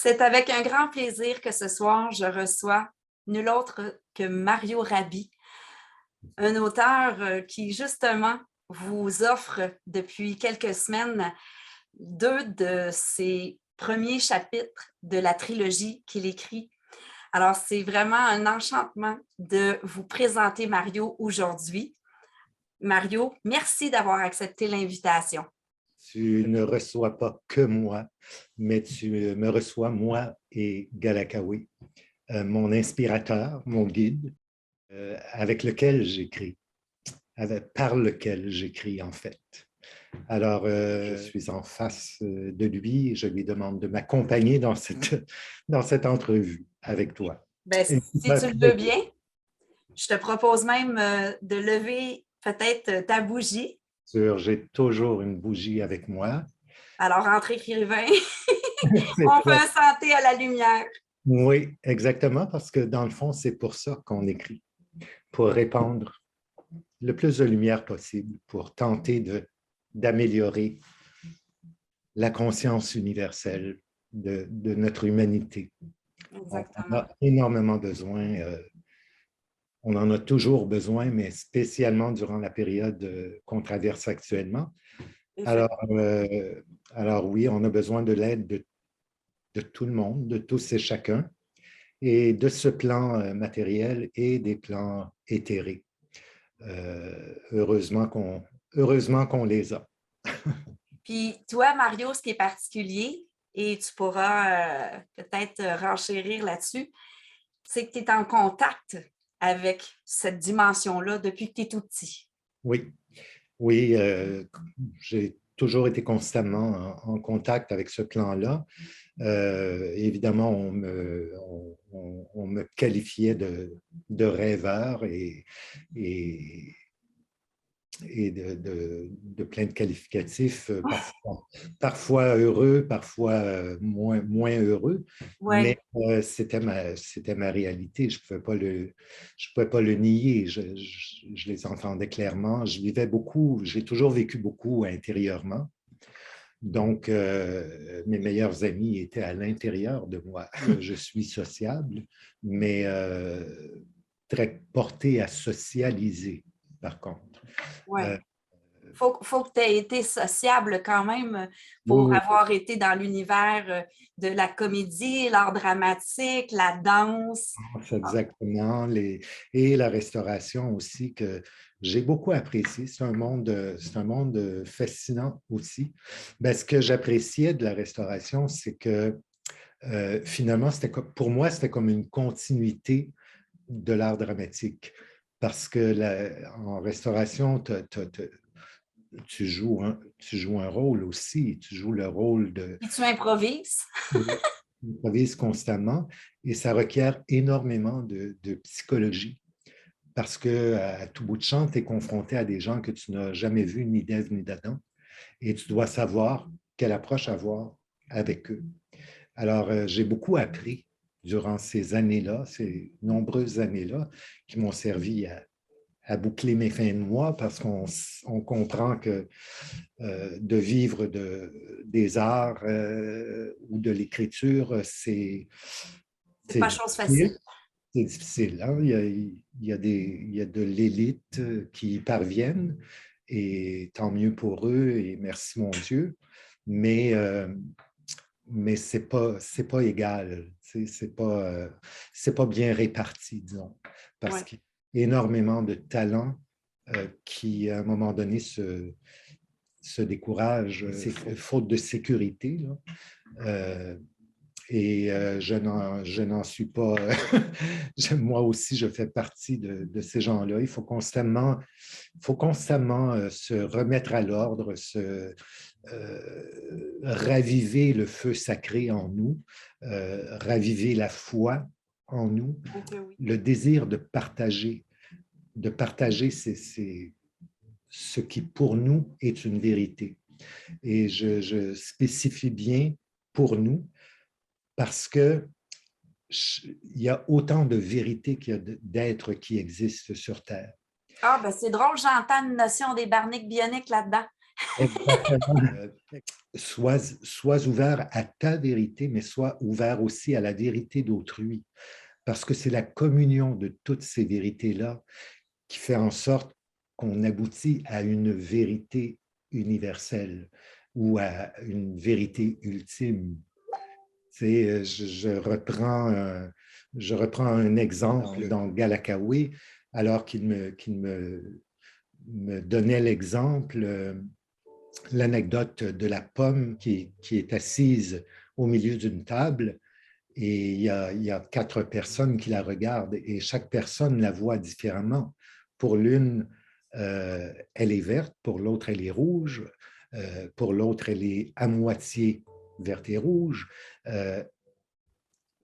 C'est avec un grand plaisir que ce soir, je reçois nul autre que Mario Rabis, un auteur qui, justement, vous offre depuis quelques semaines deux de ses premiers chapitres de la trilogie qu'il écrit. Alors, c'est vraiment un enchantement de vous présenter Mario aujourd'hui. Mario, merci d'avoir accepté l'invitation. Tu ne reçois pas que moi, mais tu me reçois, moi et Galakawi, mon inspirateur, mon guide, avec lequel j'écris, par lequel j'écris en fait. Alors, je suis en face de lui et je lui demande de m'accompagner dans cette entrevue avec toi. Bien, si tu le veux bien, je te propose même de lever peut-être ta bougie. J'ai toujours une bougie avec moi. Alors, entre écrivains, on fait un santé à la lumière. Oui, exactement, parce que dans le fond, c'est pour ça qu'on écrit, pour répandre le plus de lumière possible, pour tenter d'améliorer la conscience universelle de notre humanité. Exactement. On a énormément besoin, on en a toujours besoin, mais spécialement durant la période qu'on traverse actuellement. Alors, oui, on a besoin de l'aide de tout le monde, de tous et chacun, et de ce plan matériel et des plans éthérés. Heureusement qu'on les a. Puis toi, Mario, ce qui est particulier, et tu pourras peut-être renchérir là-dessus, c'est que tu es en contact avec cette dimension-là depuis que tu es tout petit. Oui, oui, j'ai toujours été constamment en contact avec ce plan-là. Évidemment, on me qualifiait de rêveur et de plein de qualificatifs, parfois heureux, parfois moins heureux, Ouais. mais c'était ma réalité. Je ne pouvais pas le nier. Je les entendais clairement. Je vivais beaucoup, j'ai toujours vécu beaucoup intérieurement. Donc, mes meilleurs amis étaient à l'intérieur de moi. Je suis sociable, mais très porté à socialiser, par contre. Oui. Faut que tu aies été sociable quand même pour Oui, avoir été dans l'univers de la comédie, l'art dramatique, la danse. c'est exactement. Et la restauration aussi, que j'ai beaucoup apprécié. C'est un monde fascinant aussi. Ben, ce que j'appréciais de la restauration, c'est que finalement, pour moi, c'était comme une continuité de l'art dramatique. Parce que en restauration, tu joues un rôle aussi. Tu joues le rôle de... Puis tu improvises. Tu improvises constamment et ça requiert énormément de psychologie parce qu'à tout bout de champ, tu es confronté à des gens que tu n'as jamais vus ni d'Ève ni d'Adam et tu dois savoir quelle approche avoir avec eux. Alors, j'ai beaucoup appris durant ces années-là, ces nombreuses années-là, qui m'ont servi à boucler mes fins de mois parce qu'on comprend que de vivre des arts ou de l'écriture, c'est C'est pas chose facile. difficile. C'est difficile. Hein? Il y a de l'élite qui y parviennent et tant mieux pour eux et merci mon Dieu. Mais c'est pas égal. C'est pas bien réparti, disons, parce Ouais. qu'il y a énormément de talents qui, à un moment donné, se découragent, faute de sécurité. Là. Je n'en suis pas. Moi aussi, je fais partie de ces gens-là. Il faut constamment se remettre à l'ordre, raviver le feu sacré en nous, raviver la foi en nous, Oui. le désir de partager. De partager, c'est ce qui, pour nous, est une vérité. Et je spécifie bien pour nous parce que il y a autant de vérités qu'il y a d'êtres qui existent sur Terre. Ah, ben c'est drôle, j'entends une notion des barniques bioniques là-dedans. Exactement. Sois ouvert à ta vérité, mais sois ouvert aussi à la vérité d'autrui, parce que c'est la communion de toutes ces vérités-là qui fait en sorte qu'on aboutit à une vérité universelle ou à une vérité ultime. Je reprends un exemple dans Galakawi, alors me donnait l'exemple, l'anecdote de la pomme qui est assise au milieu d'une table et il y a 4 personnes qui la regardent et chaque personne la voit différemment. Pour l'une, elle est verte, pour l'autre, elle est rouge, pour l'autre, elle est à moitié verte et rouge. Euh,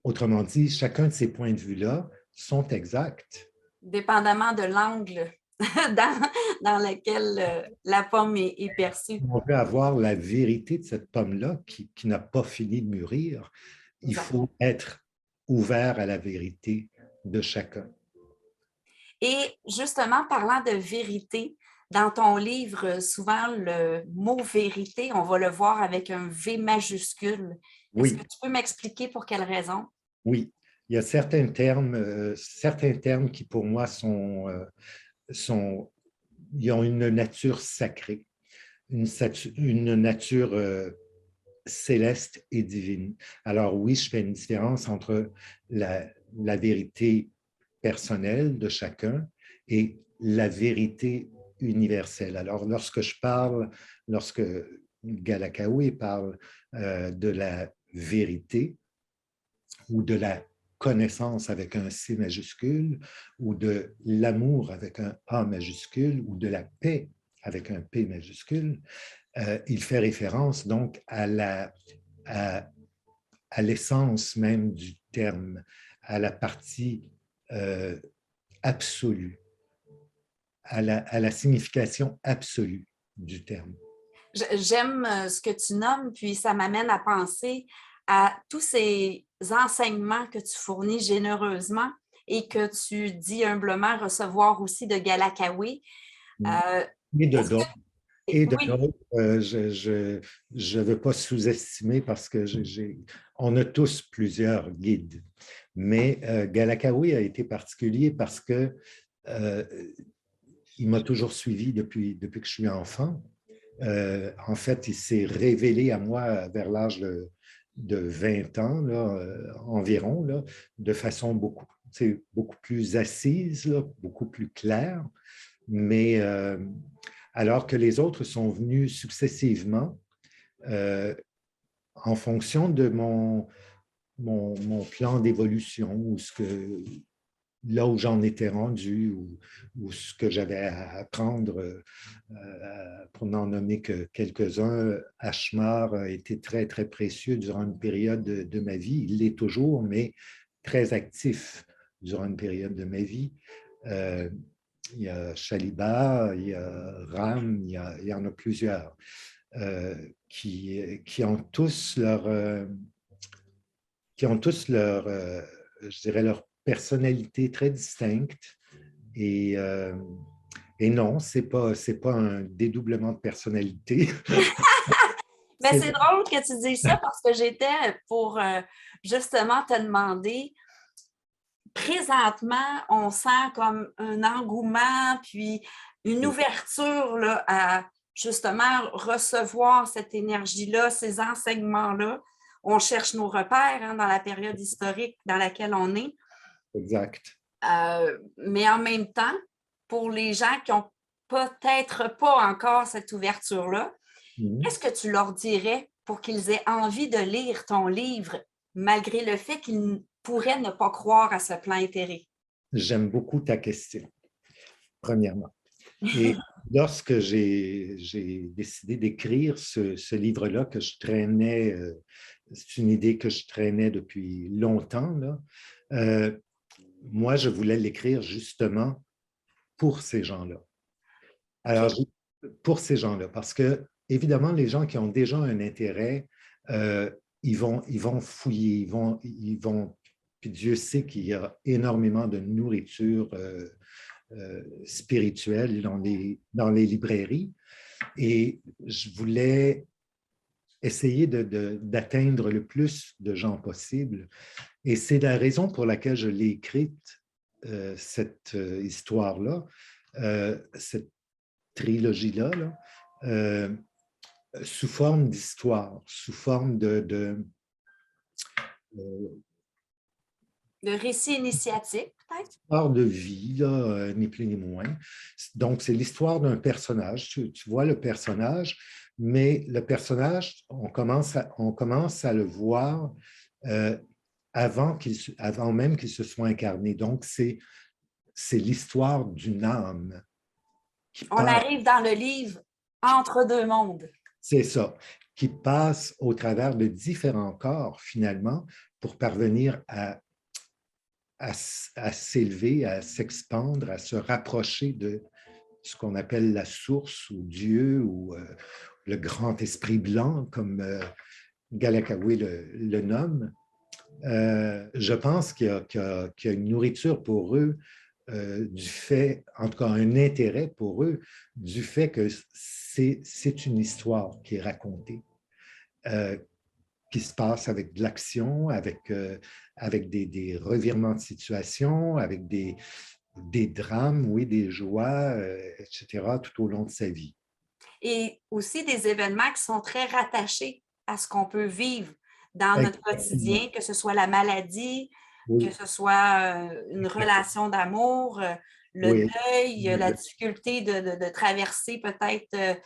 Autrement dit, chacun de ces points de vue-là sont exacts. Dépendamment de l'angle dans lequel la pomme est perçue. On veut avoir la vérité de cette pomme-là qui n'a pas fini de mûrir. Il Exact. faut être ouvert à la vérité de chacun. Et justement, parlant de vérité, dans ton livre, souvent le mot vérité, on va le voir avec un V majuscule. Est-ce que Oui, tu peux m'expliquer pour quelle raison? oui. Il y a certains termes qui pour moi ils ont une nature sacrée, une nature céleste et divine. Alors oui, je fais une différence entre la vérité personnelle de chacun et la vérité universelle. Alors lorsque Galakawi parle de la vérité ou de la connaissance avec un C majuscule ou de l'amour avec un A majuscule ou de la paix avec un P majuscule, il fait référence donc à, à l'essence même du terme, à la partie euh, absolue, à la signification absolue du terme. J'aime ce que tu nommes, puis ça m'amène à penser à tous ces enseignements que tu fournis généreusement et que tu dis humblement recevoir aussi de Galakawi. Euh, Et de est-ce d'autres. que Et de oui, d'autres, je ne veux pas sous-estimer parce que on a tous plusieurs guides. Mais Galakawi a été particulier parce que euh, il m'a toujours suivi depuis que je suis enfant. En fait, il s'est révélé à moi vers l'âge de 20 ans là, environ, là, de façon beaucoup plus assise, là, beaucoup plus claire. Mais alors que les autres sont venus successivement euh, en fonction de mon plan d'évolution ou là où j'en étais rendu ou ce que j'avais à apprendre, pour n'en nommer que quelques-uns. Ashmar a été très, très précieux durant une période de ma vie. Il l'est toujours, mais très actif durant une période de ma vie. Euh, il y a Shaliba, il y a Ram, il y en a plusieurs qui ont tous je dirais, leur personnalité très distincte. Et, euh, et non, c'est pas un dédoublement de personnalité. mais C'est c'est drôle que tu dises ça parce que j'étais pour justement te demander, présentement, on sent comme un engouement, puis une ouverture là, à justement recevoir cette énergie-là, ces enseignements-là. On cherche nos repères hein, dans la période historique dans laquelle on est. exact. Mais en même temps, pour les gens qui n'ont peut-être pas encore cette ouverture-là, Mhm. qu'est-ce que tu leur dirais pour qu'ils aient envie de lire ton livre, malgré le fait qu'ils pourraient ne pas croire à ce plan éthéré? J'aime beaucoup ta question, premièrement. Et lorsque j'ai décidé d'écrire ce livre-là que je traînais, c'est une idée que je traînais depuis longtemps, là, euh, moi, je voulais l'écrire justement pour ces gens-là. Alors, OK. pour ces gens-là, parce que, évidemment, les gens qui ont déjà un intérêt, euh, ils vont fouiller, puis Dieu sait qu'il y a énormément de nourriture spirituelle dans les librairies. Et je voulais essayer d'atteindre le plus de gens possible. Et c'est la raison pour laquelle je l'ai écrite, cette histoire-là, cette trilogie-là, là, sous forme d'histoire, sous forme de Le récit initiatique, peut-être? histoire de vie, là, ni plus ni moins. Donc, c'est l'histoire d'un personnage. Tu vois le personnage, mais le personnage, on commence à le voir euh, avant même qu'il se soit incarné. Donc, c'est l'histoire d'une âme qui On passe, arrive dans le livre Entre deux mondes. c'est ça, qui passe au travers de différents corps, finalement, pour parvenir à s'élever, à s'expandre, à se rapprocher de ce qu'on appelle la source ou Dieu ou le grand esprit blanc, comme Galakawi le nomme. Je pense qu'il y a une nourriture pour eux du fait, en tout cas un intérêt pour eux, du fait que c'est une histoire qui est racontée, qui se passe avec de l'action, avec des revirements de situation, avec des drames, oui, des joies, etc., tout au long de sa vie. Et aussi des événements qui sont très rattachés à ce qu'on peut vivre dans notre Exactement. quotidien, que ce soit la maladie, que Oui, ce soit une relation d'amour, le oui, deuil, la difficulté de traverser peut-être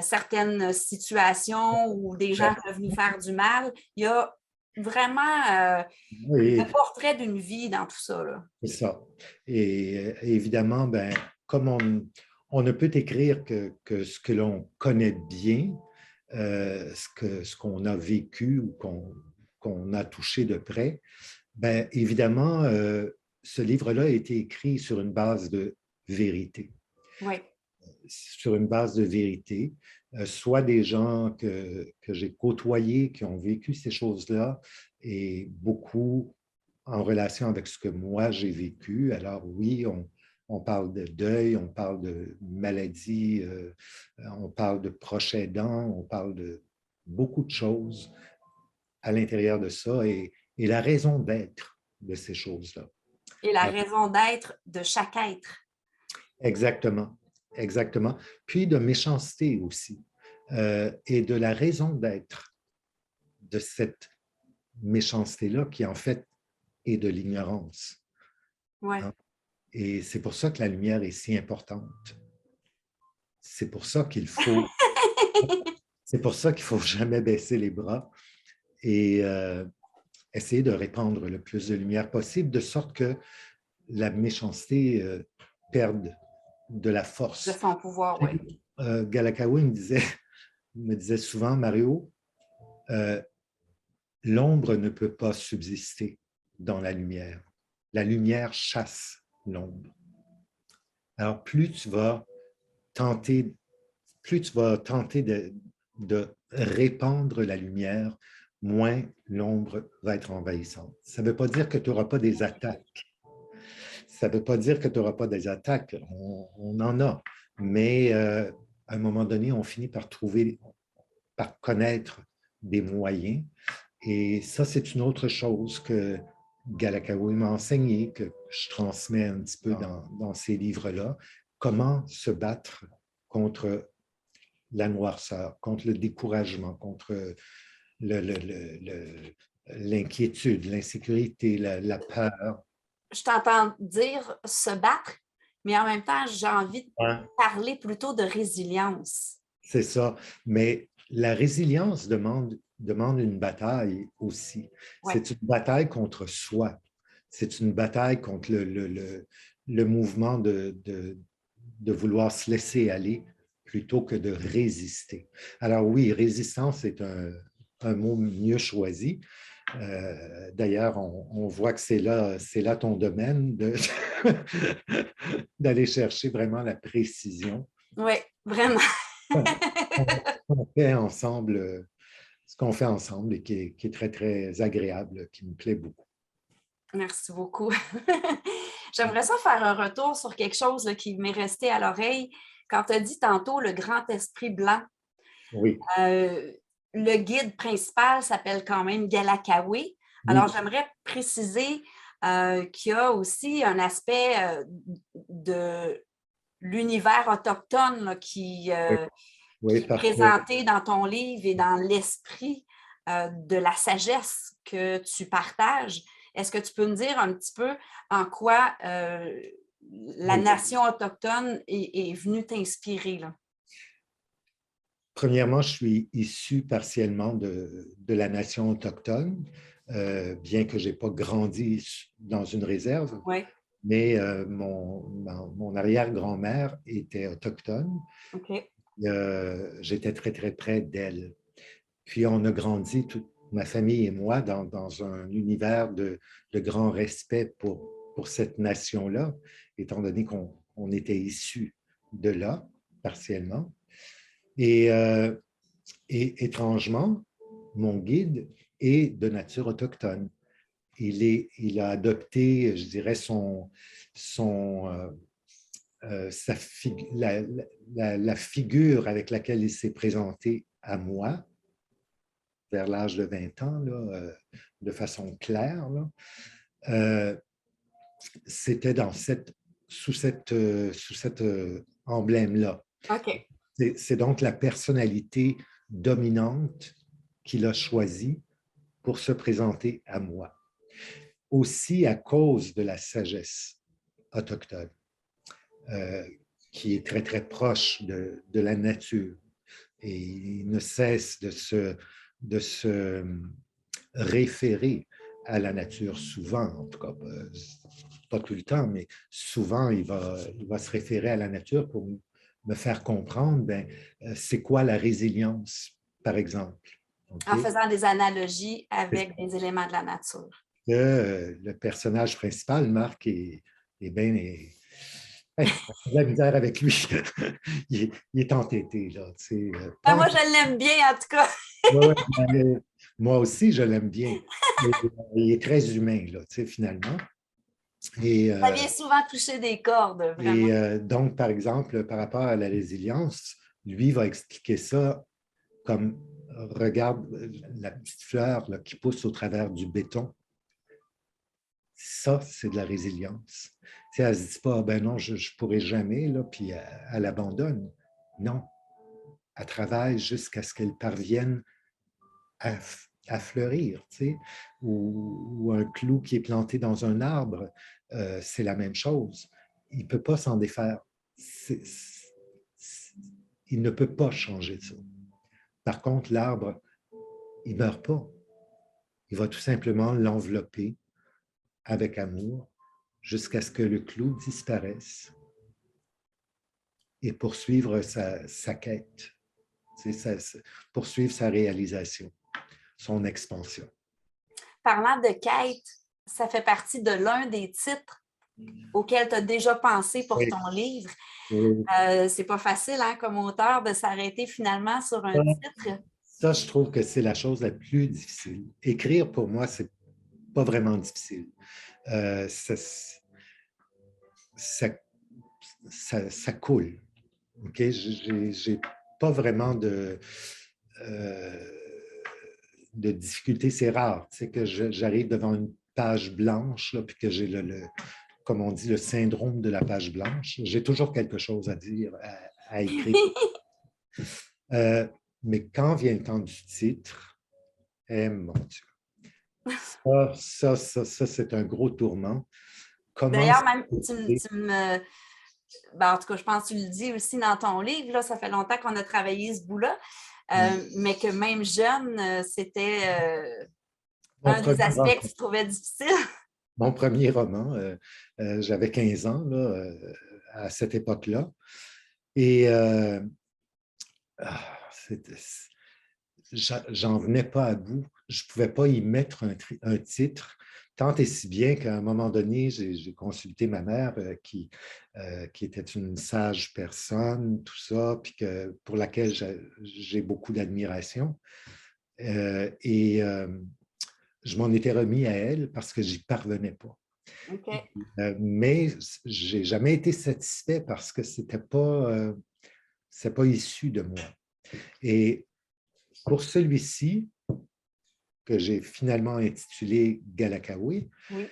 certaines situations où des gens peuvent nous faire du mal. Il y a vraiment oui, le portrait d'une vie dans tout ça, là. c'est ça. Et évidemment, ben, comme on ne peut écrire que ce que l'on connaît bien, ce qu'on a vécu ou qu'on a touché de près, ben, évidemment, ce livre-là a été écrit sur une base de vérité. Oui. Sur une base de vérité, soit des gens que j'ai côtoyés, qui ont vécu ces choses-là, et beaucoup en relation avec ce que moi j'ai vécu. Alors oui, on parle de deuil, on parle de maladie, on parle de proches aidants, on parle de beaucoup de choses à l'intérieur de ça et la raison d'être de ces choses-là. Et la raison d'être de chaque être. Exactement, exactement. Puis de méchanceté aussi, et de la raison d'être de cette méchanceté-là qui en fait est de l'ignorance. Oui. Hein. Et c'est pour ça que la lumière est si importante. C'est pour ça qu'il faut, c'est pour ça qu'il faut jamais baisser les bras et essayer de répandre le plus de lumière possible, de sorte que la méchanceté perde de la De force. son pouvoir, oui. Galakawi me disait souvent, Mario, euh, l'ombre ne peut pas subsister dans la lumière. La lumière chasse l'ombre. Alors, tenter, plus tu vas tenter de répandre la lumière, moins l'ombre va être envahissante. Ça ne veut pas dire que tu n'auras pas des attaques. Ça ne veut pas dire que tu n'auras pas des attaques. On en a. Mais à un moment donné, on finit par connaître des moyens. Et ça, c'est une autre chose que Galakawi m'a enseigné, que je transmets un petit peu dans ces livres-là. Comment se battre contre la noirceur, contre le découragement, contre l'inquiétude, l'insécurité, la peur. Je t'entends dire se battre, mais en même temps, j'ai envie de Ouais. parler plutôt de résilience. C'est ça. Mais la résilience demande une bataille aussi. Oui, C'est une bataille contre soi. C'est une bataille contre le mouvement de vouloir se laisser aller plutôt que de résister. Alors oui, résistance est un mot mieux choisi. D'ailleurs, on voit que c'est là ton domaine d'aller chercher vraiment la précision. oui, vraiment. On fait ensemble, ce qu'on fait ensemble et qui est très, très agréable, qui me plaît beaucoup. Merci beaucoup. J'aimerais ça faire un retour sur quelque chose là, qui m'est resté à l'oreille. Quand tu as dit tantôt le grand esprit blanc, Oui, euh, le guide principal s'appelle quand même Galakawe. Alors, oui, j'aimerais préciser qu'il y a aussi un aspect de l'univers autochtone là, oui, oui, qui est parce que présenté dans ton livre et dans l'esprit de la sagesse que tu partages. Est-ce que tu peux me dire un petit peu en quoi la oui. nation autochtone est venue t'inspirer, là? Premièrement, je suis issu partiellement de la nation autochtone, bien que je n'ai pas grandi dans une réserve, Oui, mais mon arrière-grand-mère était autochtone. OK. J'étais très, très près d'elle. Puis on a grandi, toute ma famille et moi, dans un univers de grand respect pour cette nation-là, étant donné qu'on était issus de là, partiellement. Et, euh, et étrangement, mon guide est de nature autochtone. Il a adopté, je dirais, son, la figure avec laquelle il s'est présenté à moi vers l'âge de 20 ans, là, de façon claire, là, euh, c'était sous cet emblème-là. OK. C'est donc la personnalité dominante qu'il a choisie pour se présenter à moi. Aussi à cause de la sagesse autochtone, euh, qui est très, très proche de la nature. Et il ne cesse de se référer à la nature souvent, en tout cas, pas tout le temps, mais souvent, il va se référer à la nature pour me faire comprendre, ben, c'est quoi la résilience, par exemple. En Okay? faisant des analogies avec des éléments de la nature. Le personnage principal, Marc, est bien. Hey, on a de la misère avec lui. Il est entêté, là. Ben, Pas moi, je l'aime bien, en tout cas. Ouais, mais moi aussi, je l'aime bien. Il est très humain, là, finalement. Et, Ça euh, vient souvent toucher des cordes, vraiment. donc, par exemple, par rapport à la résilience, lui va expliquer ça comme, regarde la petite fleur là, qui pousse au travers du béton. Ça, c'est de la résilience. Elle ne se dit pas, ben non, je ne pourrai jamais, là, puis elle abandonne. Non, elle travaille jusqu'à ce qu'elle parvienne à, à fleurir, ou un clou qui est planté dans un arbre, c'est la même chose. Il ne peut pas s'en défaire. Il ne peut pas changer ça. Par contre, l'arbre, il ne meurt pas. Il va tout simplement l'envelopper avec amour jusqu'à ce que le clou disparaisse et poursuivre sa quête, poursuivre sa réalisation, son expansion. Parlant de quête, ça fait partie de l'un des titres auxquels tu as déjà pensé pour Oui, ton livre. oui. C'est pas facile, hein, comme auteur, de s'arrêter finalement sur un titre. Ça, je trouve que c'est la chose la plus difficile. Écrire, pour moi, c'est pas vraiment difficile. Euh, ça, ça, ça coule. OK? J'ai pas vraiment euh, de difficulté. C'est rare, que j'arrive devant une page blanche, là, puis que j'ai comme on dit, le syndrome de la page blanche. J'ai toujours quelque chose à dire, à écrire. Euh, mais quand vient le temps du titre, eh mon Dieu, ça c'est un gros tourment. Comment D'ailleurs, même, tu me. Ben, en tout cas, je pense que tu le dis aussi dans ton livre, là, ça fait longtemps qu'on a travaillé ce bout-là, mais que même jeune, c'était mon un des premier aspects que roman, tu trouvais difficile. mon premier roman, j'avais 15 ans là, à cette époque-là. Et ah, j'en venais pas à bout. Je ne pouvais pas y mettre un titre, tant et si bien qu'à un moment donné, j'ai consulté ma mère qui était une sage personne, tout ça, puis pour laquelle j'ai beaucoup d'admiration. Et je m'en étais remis à elle parce que j'y parvenais pas. OK. Mais j'ai jamais été satisfait parce que c'était pas. c'est pas issu de moi. Et pour celui-ci, que j'ai finalement intitulé Galakawi, Oui.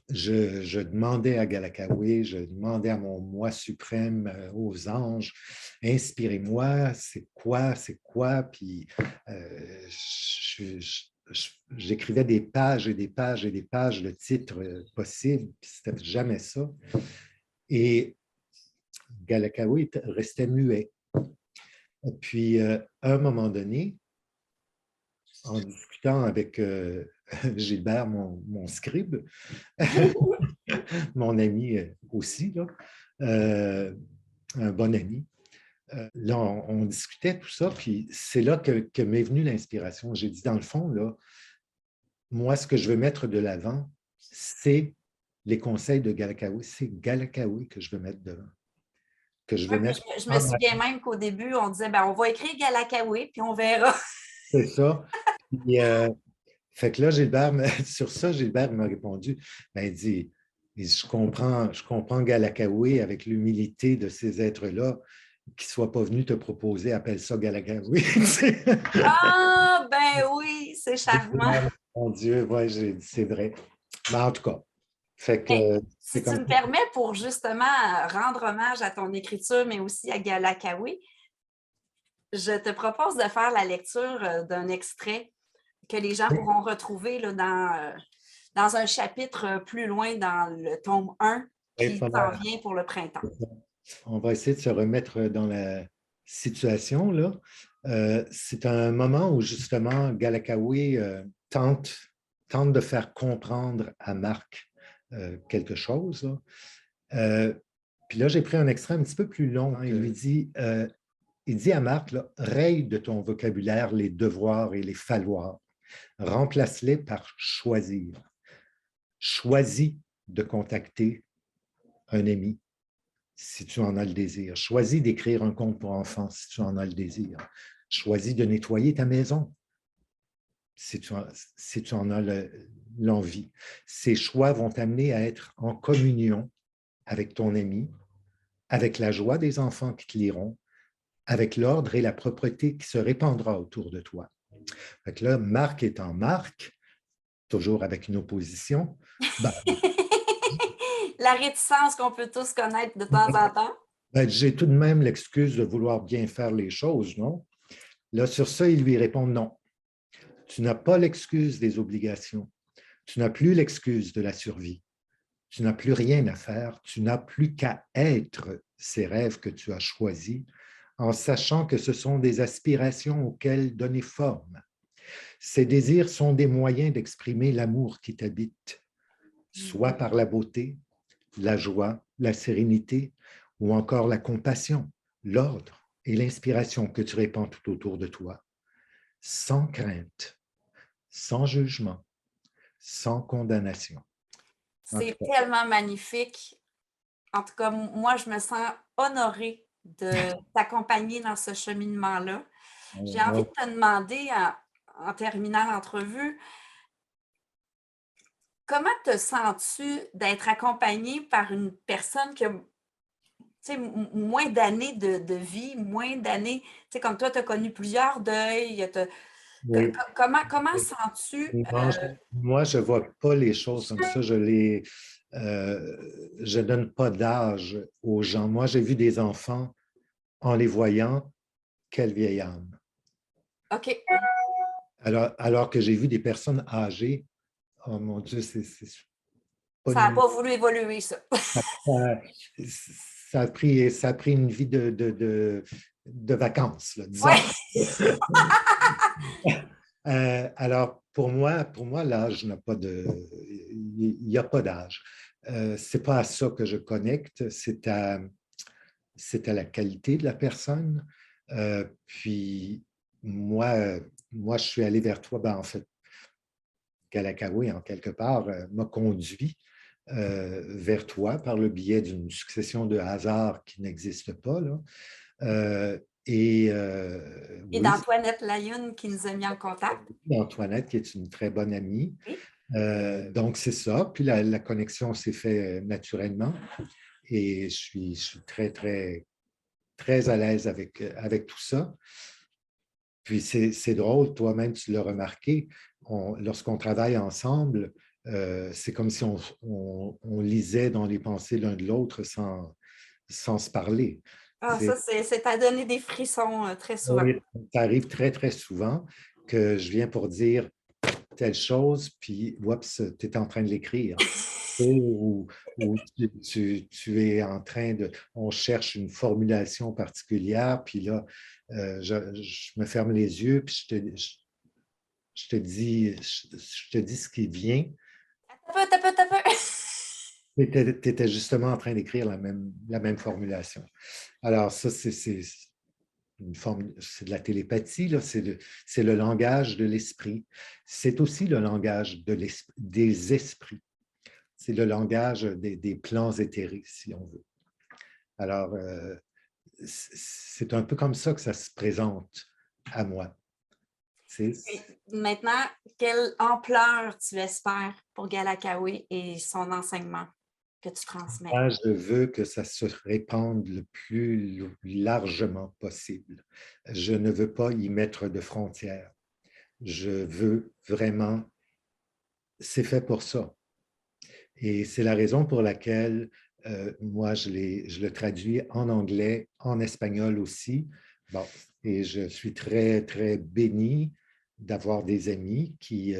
Je demandais à Galakawi, je demandais à mon moi suprême, aux anges, inspirez-moi, c'est quoi? Puis j'écrivais des pages et des pages et des pages de titres possibles, puis c'était jamais ça. Et Galakawi restait muet. Et puis, à un moment donné, en discutant avec Gilbert, mon scribe, mon ami aussi, là, un bon ami. Là, on discutait tout ça, puis c'est là que m'est venue l'inspiration. J'ai dit, dans le fond, là, moi, ce que je veux mettre de l'avant, c'est les conseils de Galakawi. C'est Galakawi que je veux mettre devant, que je Ouais, veux puis mettre je me en avant. souviens même qu'au début, on disait, ben, on va écrire Galakawi, puis on verra. C'est ça. Puis, fait que là, sur ça, Gilbert m'a répondu, ben, il dit, je comprends Galakawi avec l'humilité de ces êtres-là, qui ne soient pas venus te proposer, appelle ça Galakawi. Ah, ben oui, c'est charmant. Mon Dieu, ouais, j'ai dit, c'est vrai. Mais en tout cas, fait Mais que c'est si tu comme me permets, pour justement rendre hommage à ton écriture, mais aussi à Galakawi, je te propose de faire la lecture d'un extrait que les gens pourront retrouver là, dans un chapitre plus loin dans le tome 1 qui s'en vient pour le printemps. on va essayer de se remettre dans la situation, là. C'est un moment où justement Galakawi tente de faire comprendre à Marc quelque chose. Là. Puis là, j'ai pris un extrait un petit peu plus long. Hein. Il dit à Marc, là, raye de ton vocabulaire les devoirs et les falloirs. Remplace-les par choisir. Choisis de contacter un ami si tu en as le désir. Choisis d'écrire un conte pour enfants si tu en as le désir. Choisis de nettoyer ta maison si tu en as l'envie. Ces choix vont t'amener à être en communion avec ton ami, avec la joie des enfants qui te liront, avec l'ordre et la propreté qui se répandra autour de toi. Fait que là, Marc étant Marc, toujours avec une opposition, ben, La réticence qu'on peut tous connaître de temps en temps. ben, j'ai tout de même l'excuse de vouloir bien faire les choses, non? Là, sur ça, il lui répond non. Tu n'as pas l'excuse des obligations. Tu n'as plus l'excuse de la survie. Tu n'as plus rien à faire. Tu n'as plus qu'à être ces rêves que tu as choisis en sachant que ce sont des aspirations auxquelles donner forme. Ces désirs sont des moyens d'exprimer l'amour qui t'habite, soit par la beauté, la joie, la sérénité ou encore la compassion, l'ordre et l'inspiration que tu répands tout autour de toi, sans crainte, sans jugement, sans condamnation. C'est tellement magnifique. En tout cas, moi, je me sens honorée de t'accompagner dans ce cheminement-là. J'ai envie de te demander, en terminant l'entrevue, comment te sens-tu d'être accompagnée par une personne qui a moins d'années de vie, moins d'années, comme toi, tu as connu plusieurs deuils. Oui. Comment sens-tu? Moi, je ne vois pas les choses comme ça. Je ne donne pas d'âge aux gens. Moi, j'ai vu des enfants, en les voyant, quelle vieille âme. OK. Alors que j'ai vu des personnes âgées, oh mon Dieu, pas Ça n'a une- pas voulu évoluer, ça. ça, ça a pris une vie de vacances, là, disons. Ouais. Alors, pour moi, l'âge n'a pas de. Il n'y a pas d'âge. Ce n'est pas à ça que je connecte, c'est à la qualité de la personne. Puis, moi, je suis allé vers toi, ben, en fait, Galakawi, en quelque part, m'a conduit vers toi par le biais d'une succession de hasards qui n'existent pas. Là. Et Oui, d'Antoinette Layoune qui nous a mis en contact. Antoinette, qui est une très bonne amie. Oui. Donc, c'est ça. Puis la connexion s'est faite naturellement. Et je suis très, très très à l'aise avec tout ça. Puis c'est drôle, toi-même, tu l'as remarqué, lorsqu'on travaille ensemble, c'est comme si on lisait dans les pensées l'un de l'autre sans se parler. Ah, ça, c'est à donner des frissons très souvent. Oui, ça arrive très, très souvent que je viens pour dire telle chose, puis, oups, tu es en train de l'écrire. Ou tu es en train de... On cherche une formulation particulière, puis là, je me ferme les yeux, puis je te dis ce qui vient. T'as peu. Tu étais justement en train d'écrire la même formulation. Alors, ça, c'est une forme, c'est de la télépathie, là, c'est le langage de l'esprit. C'est aussi le langage des esprits. C'est le langage des plans éthérés, si on veut. Alors, c'est un peu comme ça que ça se présente à moi. Puis, maintenant, quelle ampleur tu espères pour Galakawe et son enseignement que tu transmets? Moi, je veux que ça se répande le plus largement possible. Je ne veux pas y mettre de frontières. Je veux vraiment, c'est fait pour ça. Et c'est la raison pour laquelle moi, je le traduis en anglais, en espagnol aussi. Bon, et je suis très, très béni d'avoir des amis qui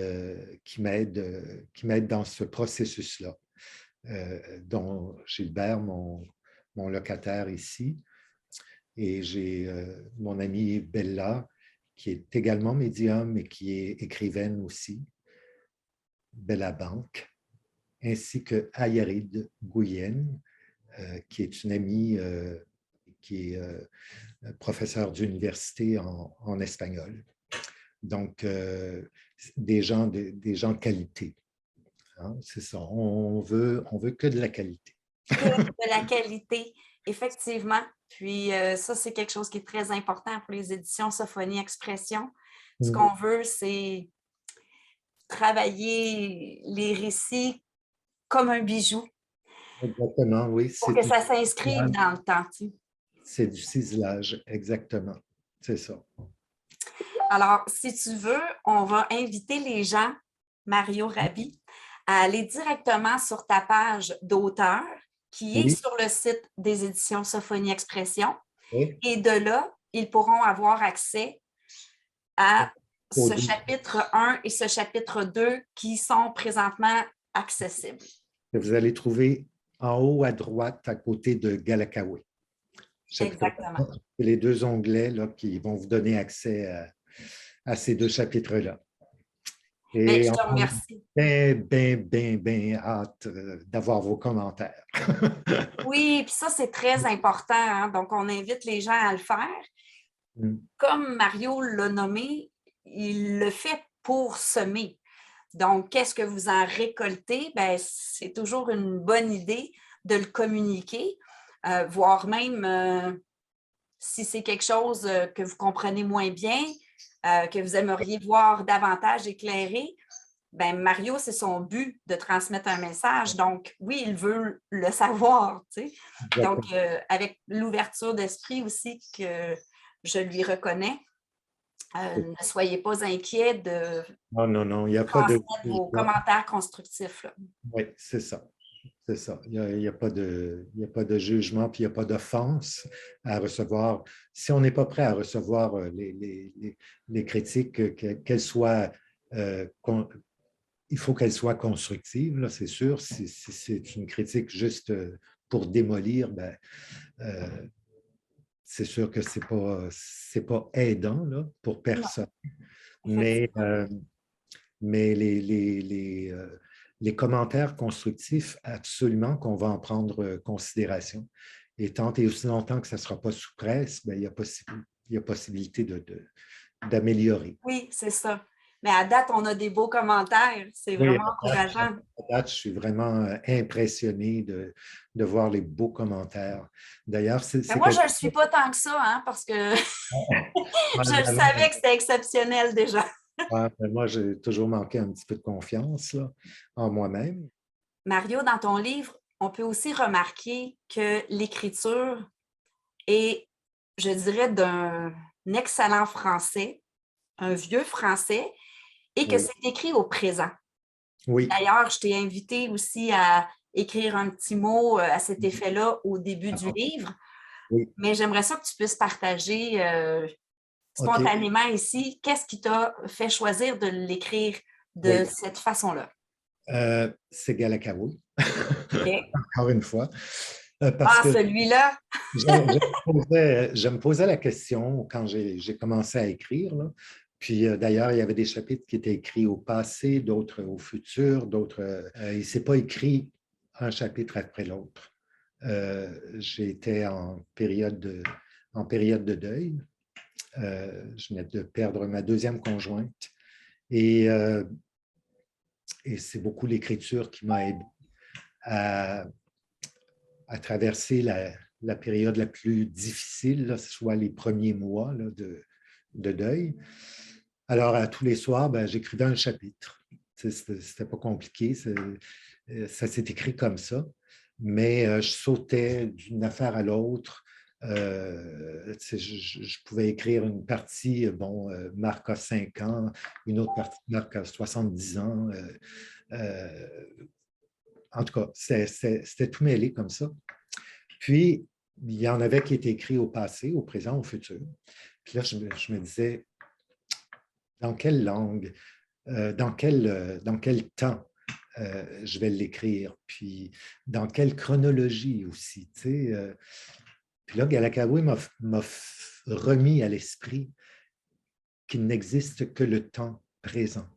m'aident dans ce processus-là, dont Gilbert, mon locataire ici, et j'ai mon amie Bella, qui est également médium et qui est écrivaine aussi, Bella Banque, ainsi que Ayarid Gouyen, qui est une amie qui est professeure d'université en espagnol. Donc, des gens de qualité. Hein, c'est ça. On veut que de la qualité. De la qualité, effectivement. Puis ça, c'est quelque chose qui est très important pour les éditions Sophonie Expression. Ce qu'on veut, c'est travailler les récits comme un bijou. Exactement, oui. Pour que ça s'inscrive dans le temps. Tu sais. C'est du ciselage, exactement. C'est ça. Alors, si tu veux, on va inviter les gens, Mario Rabi, à aller directement sur ta page d'auteur qui est Oui, sur le site des éditions Sophonie Expression. oui. Et de là, ils pourront avoir accès à ce Au- chapitre 1 et ce chapitre 2 qui sont présentement accessibles. que vous allez trouver en haut à droite à côté de Galakawe. Exactement. C'est les deux onglets là, qui vont vous donner accès à ces deux chapitres-là. Mais Et je te on a remercie. bien hâte d'avoir vos commentaires. Oui, puis ça, c'est très important. Hein? Donc, on invite les gens à le faire. Comme Mario l'a nommé, il le fait pour semer. Donc, qu'est-ce que vous en récoltez? Bien, c'est toujours une bonne idée de le communiquer, voire même si c'est quelque chose que vous comprenez moins bien, que vous aimeriez voir davantage éclairé, ben Mario, c'est son but de transmettre un message. Donc, oui, il veut le savoir. Tu sais. Donc, avec l'ouverture d'esprit aussi que je lui reconnais, ne soyez pas inquiets de Non, il n'y a pas de... transmettre vos commentaires constructifs. Là. Oui, c'est ça. C'est ça. Il y a pas de jugement, puis il n'y a pas d'offense à recevoir. Si on n'est pas prêt à recevoir les critiques, qu'elles soient, il faut qu'elles soient constructives, là, c'est sûr. Si c'est une critique juste pour démolir, ben, c'est sûr que ce n'est pas aidant là, pour Non, personne. Mais, effectivement. mais les commentaires constructifs, absolument qu'on va en prendre considération. Et tant et aussi longtemps que ça ne sera pas sous presse, bien, il y a possibilité d'améliorer. Oui, c'est ça. Mais à date, on a des beaux commentaires. C'est Oui, vraiment encourageant. à date, je suis vraiment impressionné de voir les beaux commentaires. D'ailleurs, Mais c'est moi, je quelque ne le suis pas tant que ça, hein, parce que je le chose. savais que c'était exceptionnel déjà. Ouais, mais moi, j'ai toujours manqué un petit peu de confiance là, en moi-même. Mario, dans ton livre, on peut aussi remarquer que l'écriture est je dirais, d'un excellent français, un vieux français, et que Oui, c'est écrit au présent. oui, D'ailleurs, je t'ai invité aussi à écrire un petit mot à cet effet-là au début du d'accord, livre, oui, mais j'aimerais ça que tu puisses partager OK. spontanément ici, qu'est-ce qui t'a fait choisir de l'écrire de Oui, cette façon-là? c'est Galakawi, OK. encore une fois, parce Ah, que celui-là, je me posais la question quand j'ai commencé à écrire, là. Puis d'ailleurs, il y avait des chapitres qui étaient écrits au passé, d'autres au futur, d'autres. Il ne s'est pas écrit un chapitre après l'autre. J'étais en période de deuil. Je venais de perdre ma deuxième conjointe. Et, euh, et c'est beaucoup l'écriture qui m'a aidé à, à traverser la période la plus difficile, là, soit les premiers mois là, de deuil. Alors, à tous les soirs, ben, j'écrivais un chapitre. C'était pas compliqué, ça s'est écrit comme ça, mais je sautais d'une affaire à l'autre. Je pouvais écrire une partie, bon, Marc a 5 ans, une autre partie, Marc a 70 ans. Euh, en tout cas, c'était tout mêlé comme ça. Puis, il y en avait qui étaient écrits au passé, au présent, au futur. Puis là, je me disais, dans quelle langue, dans quel temps je vais l'écrire, puis dans quelle chronologie aussi. Tu sais, puis là, Galakawi m'a remis à l'esprit qu'il n'existe que le temps présent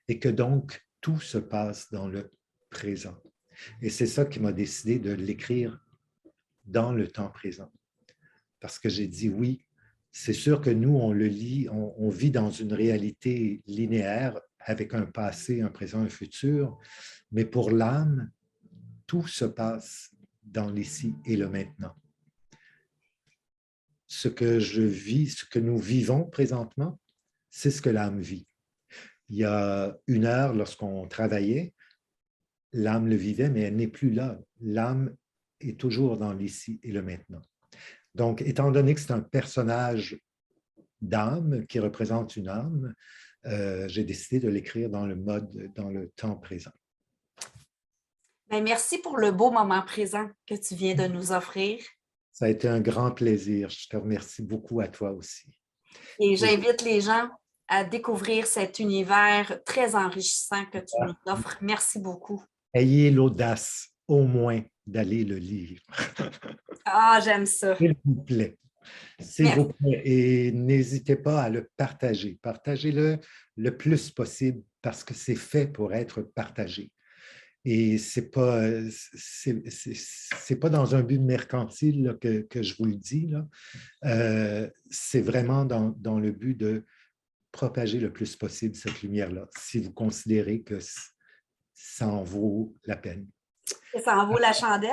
et que donc tout se passe dans le présent. Et c'est ça qui m'a décidé de l'écrire dans le temps présent. Parce que j'ai dit oui, c'est sûr que nous, on le lit, on vit dans une réalité linéaire avec un passé, un présent, un futur, mais pour l'âme, tout se passe dans l'ici et le maintenant. Ce que je vis, ce que nous vivons présentement, c'est ce que l'âme vit. Il y a 1 heure, lorsqu'on travaillait, l'âme le vivait, mais elle n'est plus là. L'âme est toujours dans l'ici et le maintenant. Donc, étant donné que c'est un personnage d'âme qui représente une âme, j'ai décidé de l'écrire dans le temps présent. ben, merci pour le beau moment présent que tu viens de nous offrir. Ça a été un grand plaisir. Je te remercie beaucoup à toi aussi. Et Et j'invite les gens à découvrir cet univers très enrichissant que tu nous offres. Merci beaucoup. ayez l'audace, au moins, d'aller le lire. Ah, j'aime ça. S'il vous plaît. S'il vous Merci. plaît. Et n'hésitez pas à le partager. Partagez-le le plus possible parce que c'est fait pour être partagé. Et ce n'est pas dans un but mercantile là, que je vous le dis. Là. C'est vraiment dans le but de propager le plus possible cette lumière-là, si vous considérez que ça en vaut la peine. Ça en vaut la chandelle?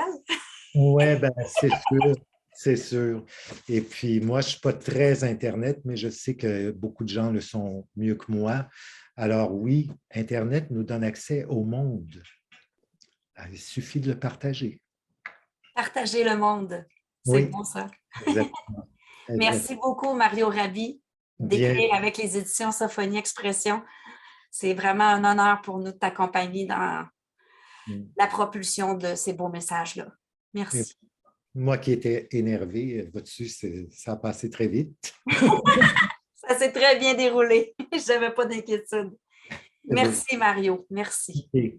Oui, ben, c'est sûr, c'est sûr. Et puis, moi, je ne suis pas très Internet, mais je sais que beaucoup de gens le sont mieux que moi. Alors oui, Internet nous donne accès au monde. Il suffit de le partager. Partager le monde. C'est Oui, beau ça. exactement. Merci Exactement. beaucoup, Mario Rabi, Bien, d'écrire avec les éditions Sophonie Expression. C'est vraiment un honneur pour nous de t'accompagner dans la propulsion de ces beaux messages-là. et Merci. moi qui étais énervé, vois-tu, ça a passé très vite. Ça s'est très bien déroulé. Je n'avais pas d'inquiétude. C'est beau. Merci, Mario. Merci. OK.